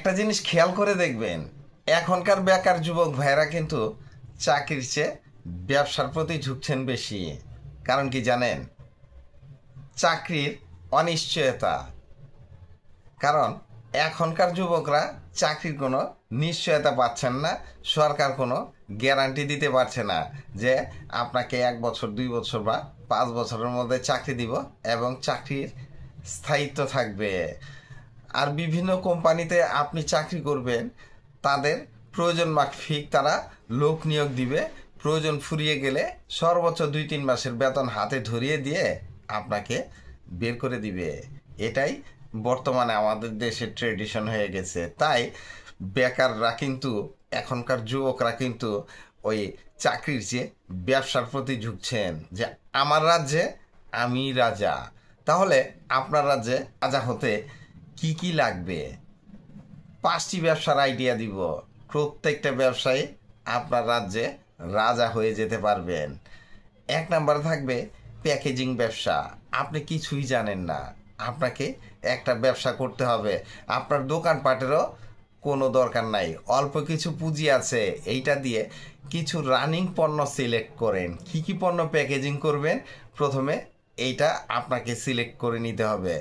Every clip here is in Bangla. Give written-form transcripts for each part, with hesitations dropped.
একটা জিনিস খেয়াল করে দেখবেন, এখনকার বেকার যুবক ভাইয়েরা কিন্তু চাকরির চেয়ে ব্যবসার প্রতি ঝুঁকছেন বেশি। কারণ কি জানেন? চাকরির অনিশ্চয়তা। কারণ এখনকার যুবকরা চাকরির কোনো নিশ্চয়তা পাচ্ছেন না, সরকার কোনো গ্যারান্টি দিতে পারছে না যে আপনাকে 1 বছর 2 বছর বা 5 বছরের মধ্যে চাকরি দিব এবং চাকরির স্থায়িত্ব থাকবে। আর বিভিন্ন কোম্পানিতে আপনি চাকরি করবেন, তাদের প্রয়োজন মাফিক তারা লোক নিয়োগ দিবে, প্রয়োজন ফুরিয়ে গেলে সর্বোচ্চ 2-3 মাসের বেতন হাতে ধরিয়ে দিয়ে আপনাকে বের করে দিবে। এটাই বর্তমানে আমাদের দেশের ট্রেডিশন হয়ে গেছে। তাই বেকাররা কিন্তু, এখনকার যুবকরা কিন্তু ওই চাকরির চেয়ে ব্যবসার প্রতি ঝুঁকছেন যে আমার রাজ্যে আমি রাজা। তাহলে আপনার রাজ্যে রাজা হতে কি কি লাগবে? 5টি ব্যবসার আইডিয়া দিব। প্রত্যেকটা ব্যবসায়ী আপনার রাজ্যে রাজা হয়ে যেতে পারবেন। 1 নম্বরে থাকবে প্যাকেজিং ব্যবসা। আপনি কিছুই জানেন না, আপনাকে একটা ব্যবসা করতে হবে। আপনার দোকানপাটেরও কোনো দরকার নাই, অল্প কিছু পুঁজি আছে, এইটা দিয়ে কিছু রানিং পণ্য সিলেক্ট করেন। কি কি পণ্য প্যাকেজিং করবেন প্রথমে এইটা আপনাকে সিলেক্ট করে নিতে হবে।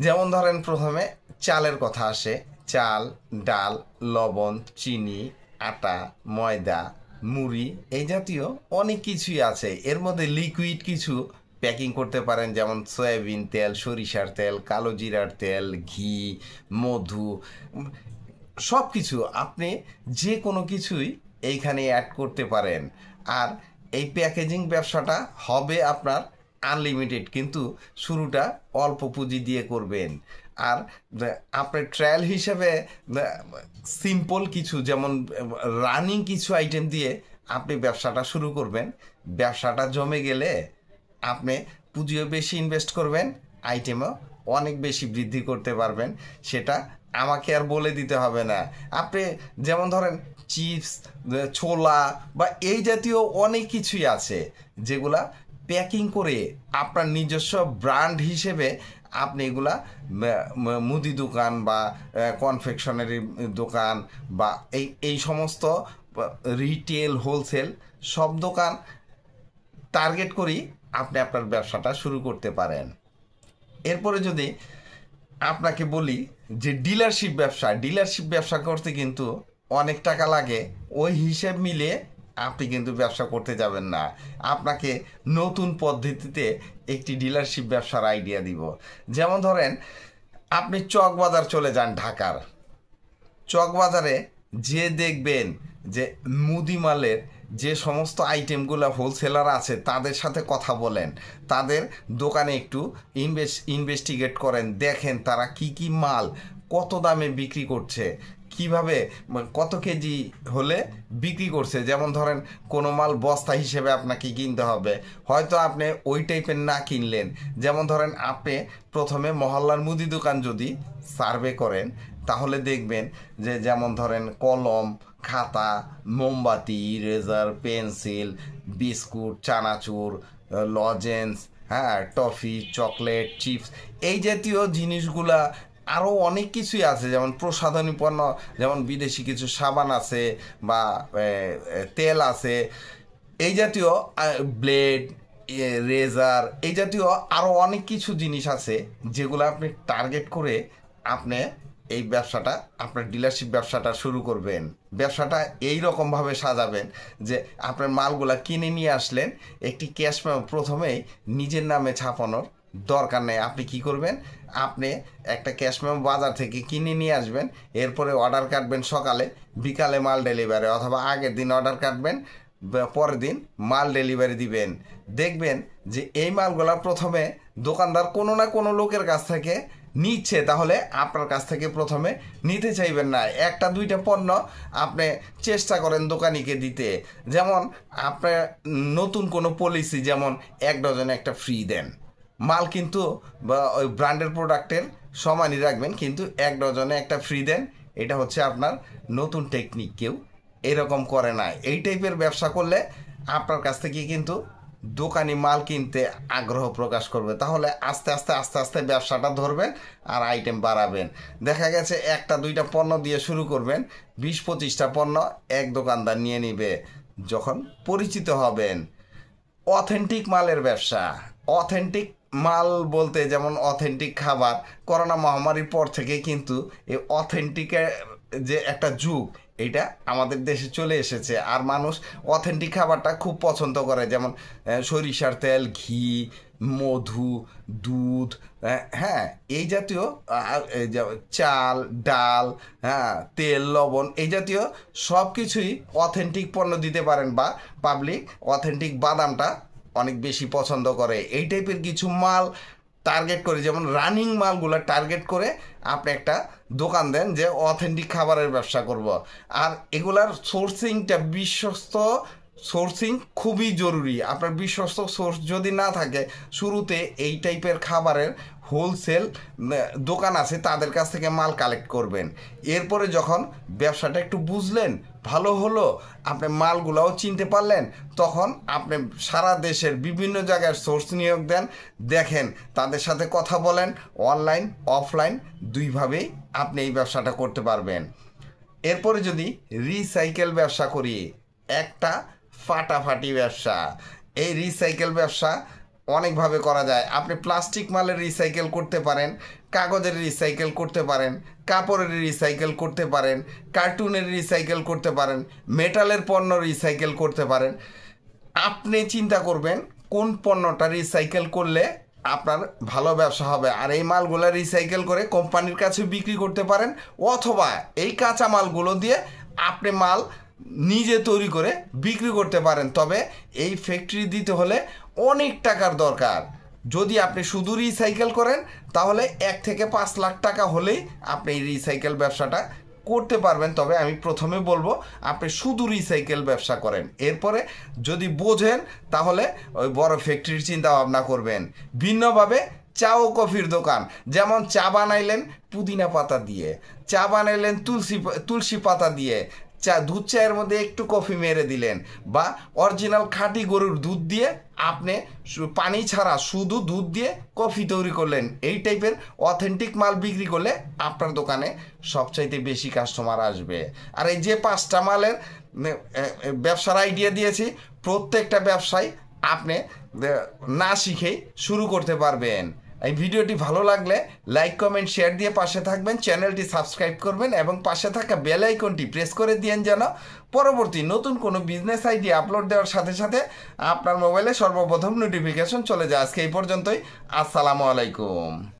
যেমন ধরেন প্রথমে চালের কথা আসে, চাল, ডাল, লবণ, চিনি, আটা, ময়দা, মুড়ি, এই জাতীয় অনেক কিছুই আছে। এর মধ্যে লিকুইড কিছু প্যাকিং করতে পারেন, যেমন সয়াবিন তেল, সরিষার তেল, কালো জিরার তেল, ঘি, মধু, সব কিছু আপনি যে কোনো কিছুই এইখানে অ্যাড করতে পারেন। আর এই প্যাকেজিং ব্যবসাটা হবে আপনার আনলিমিটেড, কিন্তু শুরুটা অল্প পুঁজি দিয়ে করবেন। আর আপনার ট্রায়াল হিসেবে সিম্পল কিছু, যেমন রানিং কিছু আইটেম দিয়ে আপনি ব্যবসাটা শুরু করবেন। ব্যবসাটা জমে গেলে আপনি পুঁজিও বেশি ইনভেস্ট করবেন, আইটেমও অনেক বেশি বৃদ্ধি করতে পারবেন। সেটা আমাকে আর বলে দিতে হবে না। আপনি যেমন ধরেন চিপস, ছোলা বা এই জাতীয় অনেক কিছুই আছে যেগুলা প্যাকিং করে আপনার নিজস্ব ব্র্যান্ড হিসেবে আপনি এগুলা মুদি দোকান বা কনফেকশনারি দোকান বা এই সমস্ত রিটেল, হোলসেল সব দোকান টার্গেট করি আপনি আপনার ব্যবসাটা শুরু করতে পারেন। এরপরে যদি আপনাকে বলি যে ডিলারশিপ ব্যবসা করতে কিন্তু অনেক টাকা লাগে, ওই হিসেব মিলে আপনি কিন্তু ব্যবসা করতে যাবেন না। আপনাকে নতুন পদ্ধতিতে একটি ডিলারশিপ ব্যবসার আইডিয়া দিব। যেমন ধরেন আপনি চকবাজার চলে যান, ঢাকার চকবাজারে যে দেখবেন যে মুদিমালের যে সমস্ত আইটেমগুলো হোলসেলার আছে তাদের সাথে কথা বলেন, তাদের দোকানে একটু ইনভেস্টিগেট করেন, দেখেন তারা কি কি মাল কত দামে বিক্রি করছে, কিভাবে কত কেজি হলে বিক্রি করছে। যেমন ধরেন কোনো মাল বস্তা হিসেবে আপনাকে কিনতে হবে, হয়তো আপনি ওই টাইপের না কিনলেন। যেমন ধরেন আপনি প্রথমে মহল্লার মুদি দোকান যদি সার্ভে করেন, তাহলে দেখবেন যে যেমন ধরেন কলম, খাতা, মোমবাতি, ইরেজার, পেন্সিল, বিস্কুট, চানাচুর, লজেন্স, হ্যাঁ, টফি, চকলেট, চিপস, এই জাতীয় জিনিসগুলা আরও অনেক কিছুই আছে। যেমন প্রসাধনী পণ্য, যেমন বিদেশি কিছু সাবান আছে বা তেল আছে, এই জাতীয় ব্লেড, রেজার, এই জাতীয় আরও অনেক কিছু জিনিস আছে যেগুলো আপনি টার্গেট করে আপনি এই ব্যবসাটা, আপনার ডিলারশিপ ব্যবসাটা শুরু করবেন। ব্যবসাটা এই রকমভাবে সাজাবেন যে আপনার মালগুলা কিনে নিয়ে আসলেন, একটি ক্যাশ মেমো প্রথমেই নিজের নামে ছাপানোর দরকার নেই। আপনি কি করবেন, আপনি একটা ক্যাশ মেমো বাজার থেকে কিনে নিয়ে আসবেন, এরপরে অর্ডার কাটবেন সকালে, বিকালে মাল ডেলিভারি, অথবা আগের দিন অর্ডার কাটবেন, পরের দিন মাল ডেলিভারি দিবেন। দেখবেন যে এই মালগুলা প্রথমে দোকানদার কোনো না কোনো লোকের কাছ থেকে নিচ্ছে, তাহলে আপনার কাছ থেকে প্রথমে নিতে চাইবেন না। 1-2টা পণ্য আপনি চেষ্টা করেন দোকানিকে দিতে। যেমন আপনার নতুন কোনো পলিসি, যেমন 1 ডজনে একটা ফ্রি দেন, মাল কিন্তু বা ওই ব্র্যান্ডের প্রোডাক্টের সমানই রাখবেন, কিন্তু 1 ডজনে একটা ফ্রি দেন। এটা হচ্ছে আপনার নতুন টেকনিক, কেউ এরকম করে না। এই টাইপের ব্যবসা করলে আপনার কাছ থেকে কিন্তু দোকানি মাল কিনতে আগ্রহ প্রকাশ করবে। তাহলে আস্তে আস্তে আস্তে আস্তে ব্যবসাটা ধরবেন আর আইটেম বাড়াবেন। দেখা গেছে 1-2টা পণ্য দিয়ে শুরু করবেন, 20-25টা পণ্য এক দোকানদার নিয়ে নিবে। যখন পরিচিত হবেন, অথেন্টিক মালের ব্যবসা। অথেন্টিক মাল বলতে যেমন অথেন্টিক খাবার, করোনা মহামারীর পর থেকে কিন্তু এই অথেন্টিকের যে একটা যুগ, এটা আমাদের দেশে চলে এসেছে। আর মানুষ অথেন্টিক খাবারটা খুব পছন্দ করে, যেমন সরিষার তেল, ঘি, মধু, দুধ, হ্যাঁ এই জাতীয় চাল, ডাল, হ্যাঁ তেল, লবণ, এই জাতীয় সব কিছুই অথেন্টিক পণ্য দিতে পারেন। বা পাবলিক অথেন্টিক বাদামটা অনেক বেশি পছন্দ করে। এই টাইপের কিছু মাল টার্গেট করে, যেমন রানিং মালগুলো টার্গেট করে আপনি একটা দোকান দেন যে অথেন্টিক খাবারের ব্যবসা করব। আর এগুলার সোর্সিংটা, বিশ্বস্ত সোর্সিং খুবই জরুরি। আপনার বিশ্বস্ত সোর্স যদি না থাকে, শুরুতে এই টাইপের খাবারের হোলসেল দোকান আছে, তাদের কাছ থেকে মাল কালেক্ট করবেন। এরপরে যখন ব্যবসাটা একটু বুঝলেন, ভালো হলো, আপনি মালগুলাও চিনতে পারলেন, তখন আপনি সারা দেশের বিভিন্ন জায়গায় সোর্স নিয়োগ দেন, দেখেন তাদের সাথে কথা বলেন। অনলাইন অফলাইন দুইভাবেই আপনি এই ব্যবসাটা করতে পারবেন। এরপরে যদি রিসাইকেল ব্যবসা করি, একটা ফাটাফাটি ব্যবসা। এই রিসাইকেল ব্যবসা অনেকভাবে করা যায়। আপনি প্লাস্টিক মালের রিসাইকেল করতে পারেন, কাগজের রিসাইকেল করতে পারেন, কাপড়ের রিসাইকেল করতে পারেন, কার্টুনের রিসাইকেল করতে পারেন, মেটালের পণ্য রিসাইকেল করতে পারেন। আপনি চিন্তা করবেন কোন পণ্যটা রিসাইকেল করলে আপনার ভালো ব্যবসা হবে। আর এই মালগুলো রিসাইকেল করে কোম্পানির কাছে বিক্রি করতে পারেন, অথবা এই কাঁচা মালগুলো দিয়ে আপনি মাল নিজে তৈরি করে বিক্রি করতে পারেন। তবে এই ফ্যাক্টরি দিতে হলে অনেক টাকার দরকার। যদি আপনি শুধু রিসাইকেল করেন, তাহলে 1 থেকে 5 লাখ টাকা হলেই আপনি এই রিসাইকেল ব্যবসাটা করতে পারবেন। তবে আমি প্রথমে বলবো আপনি শুধু রিসাইকেল ব্যবসা করেন। এরপরে যদি বোঝেন, তাহলে ওই বড় ফ্যাক্টরির চিন্তা ভাবনা করবেন। ভিন্নভাবে চা ও কফির দোকান, যেমন চা বানাইলেন পুদিনা পাতা দিয়ে, চা বানাইলেন তুলসী পাতা দিয়ে, দুধ চায়ের মধ্যে একটু কফি মেরে দিলেন, বা অরিজিনাল খাঁটি গরুর দুধ দিয়ে আপনি পানি ছাড়া শুধু দুধ দিয়ে কফি তৈরি করলেন। এই টাইপের অথেন্টিক মাল বিক্রি করলে আপনার দোকানে সবচাইতে বেশি কাস্টমার আসবে। আর এই যে 5টা মালের ব্যবসার আইডিয়া দিয়েছি, প্রত্যেকটা ব্যবসায় আপনি না শিখেই শুরু করতে পারবেন। এই ভিডিওটি ভালো লাগলে লাইক, কমেন্ট, শেয়ার দিয়ে পাশে থাকবেন। চ্যানেলটি সাবস্ক্রাইব করবেন এবং পাশে থাকা বেল আইকনটি প্রেস করে দিয়েন, যেন পরবর্তী নতুন কোনো বিজনেস আইডিয়া আপলোড দেওয়ার সাথে সাথে আপনার মোবাইলে সর্বপ্রথম নোটিফিকেশন চলে যায়। আজকে এই পর্যন্তই। আসসালামু আলাইকুম।